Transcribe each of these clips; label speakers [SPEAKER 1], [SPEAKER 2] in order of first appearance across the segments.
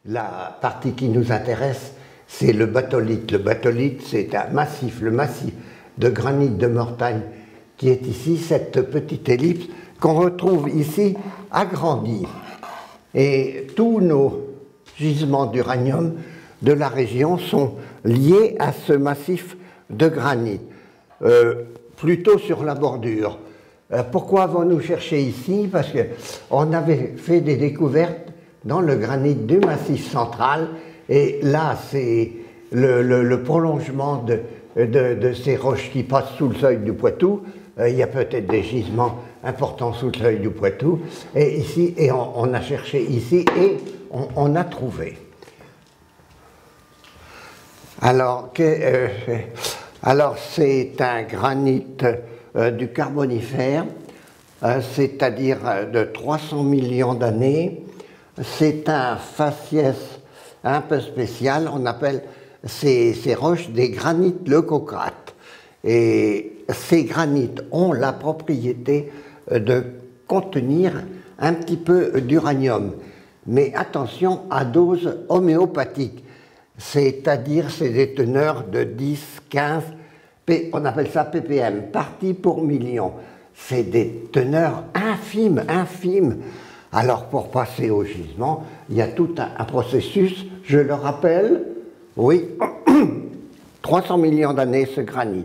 [SPEAKER 1] La partie qui nous intéresse, c'est le batholite. Le batholite, c'est un massif, le massif de granit de Mortagne qui est ici, cette petite ellipse qu'on retrouve ici agrandie. Et tous nos gisements d'uranium de la région sont liés à ce massif de granit, plutôt sur la bordure. Pourquoi avons-nous cherché ici? Parce qu'on avait fait des découvertes dans le granit du massif central, et là c'est le prolongement de ces roches qui passent sous le seuil du Poitou. Il y a peut-être des gisements importants sous le seuil du Poitou, et ici, et on a cherché ici, et on a trouvé. Alors c'est un granit du Carbonifère, c'est-à-dire de 300 millions d'années. C'est un faciès un peu spécial, on appelle ces roches des granites leucocrates. Et ces granites ont la propriété de contenir un petit peu d'uranium, mais attention, à dose homéopathique, c'est-à-dire c'est des teneurs de 10, 15, on appelle ça ppm, parties pour million. C'est des teneurs infimes, infimes. Alors pour passer au gisement, il y a tout un processus, je le rappelle, oui, 300 millions d'années ce granit.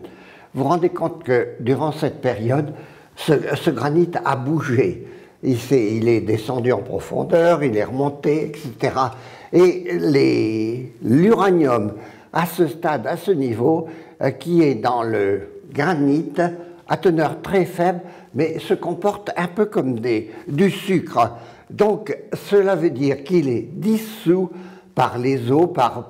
[SPEAKER 1] Vous vous rendez compte que durant cette période, ce granit a bougé. Il est descendu en profondeur, il est remonté, etc. Et l'uranium, à ce stade, à ce niveau, qui est dans le granit, à teneur très faible, mais se comporte un peu comme du sucre. Donc, cela veut dire qu'il est dissous par les eaux, par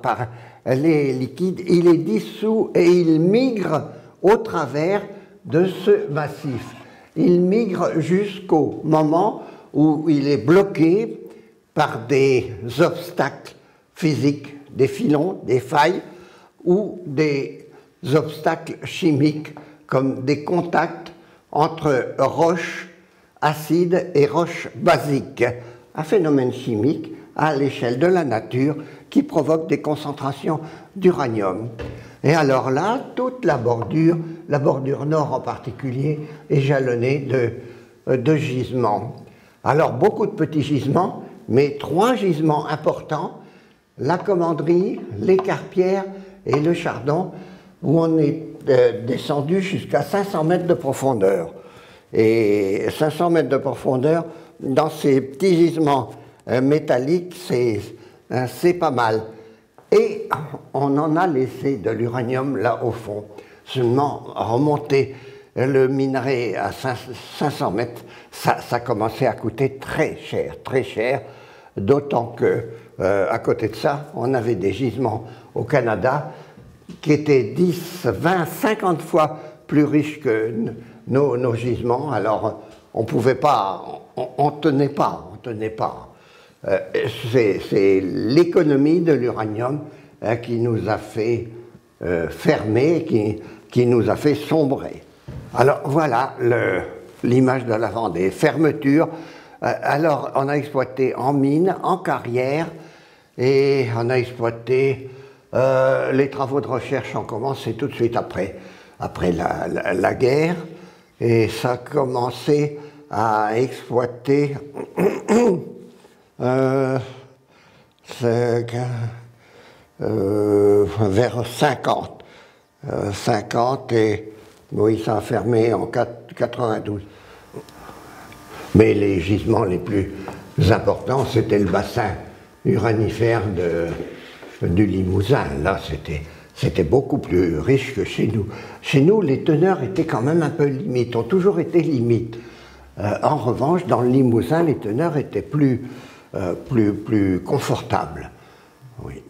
[SPEAKER 1] les liquides, il est dissous et il migre au travers de ce massif. Il migre jusqu'au moment où il est bloqué par des obstacles physiques, des filons, des failles, ou des obstacles chimiques, comme des contacts entre roches acides et roches basiques. Un phénomène chimique à l'échelle de la nature qui provoque des concentrations d'uranium. Et alors là, toute la bordure nord en particulier, est jalonnée de gisements. Alors beaucoup de petits gisements, mais 3 gisements importants, la Commanderie, les Carpières et le Chardon, où on est descendu jusqu'à 500 mètres de profondeur. Et 500 mètres de profondeur, dans ces petits gisements métalliques, c'est pas mal. Et on en a laissé de l'uranium là au fond. Seulement, remonter le minerai à 500 mètres, ça commençait à coûter très cher, d'autant que, à côté de ça, on avait des gisements au Canada qui étaient 10, 20, 50 fois plus riches que nos gisements. Alors, on pouvait pas, on tenait pas. C'est l'économie de l'uranium qui nous a fait fermer, qui nous a fait sombrer. Alors voilà l'image de la Vendée, fermeture. Alors on a exploité en mine, en carrière, et on a exploité, les travaux de recherche ont commencé tout de suite après la guerre, et ça a commencé à exploiter vers 50. 50 et oui, ça a fermé en 92. Mais les gisements les plus importants, c'était le bassin uranifère du Limousin. Là, c'était beaucoup plus riche que chez nous. Chez nous, les teneurs étaient quand même un peu limites, ont toujours été limites. En revanche, dans le Limousin, les teneurs étaient plus confortables. Oui.